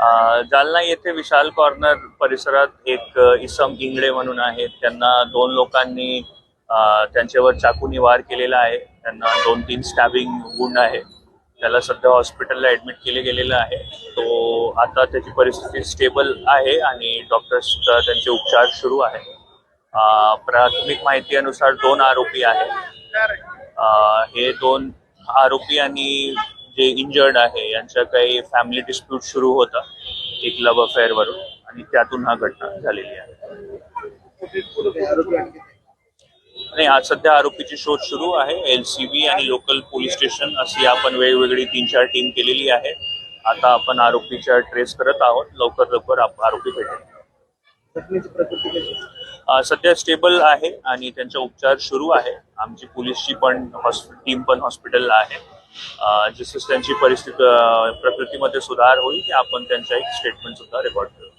जालना येथे विशाल कॉर्नर परिसरात एक इसम इंगळे म्हणून आहेत. त्यांना दोन लोकांनी त्यांच्यावर चाकूने वार केलेला आहे. त्यांना 2-3 स्टॅबिंग वुंड आहे. त्याला सध्या हॉस्पिटलला ऍडमिट केले गेलेलं आहे. तो आता त्याची परिस्थिती स्टेबल आहे आणि डॉक्टर्स त्यांचे उपचार सुरू आहे. प्राथमिक माहिती अनुसार 2 आरोपी आहेत. हे 2 आरोपी आणि जे इंजर्ड आहे यांच्या काही फॅमिली डिस्प्यूट सुरू होता एक लव्ह अफेअर वरून आणि त्यातून हा घटना झालेली आहे. नाही, आज सध्या आरोपीची शोध सुरू आहे. LCB आणि लोकल पोलीस स्टेशन अशी आपण वेगवेगळी 3-4 टीम केलेली आहे. आता आपण आरोपीच्या ट्रेस करत आहोत. लवकर आरोपी भेटेल. सध्या स्टेबल आहे आणि त्यांचा उपचार सुरू आहे. आमची पोलीसची पण टीम पण हॉस्पिटलला आहे. जसं त्यांची प्रकृतीमध्ये सुधार होईल की आपण त्यांचा एक स्टेटमेंट सुद्धा रेकॉर्ड करू.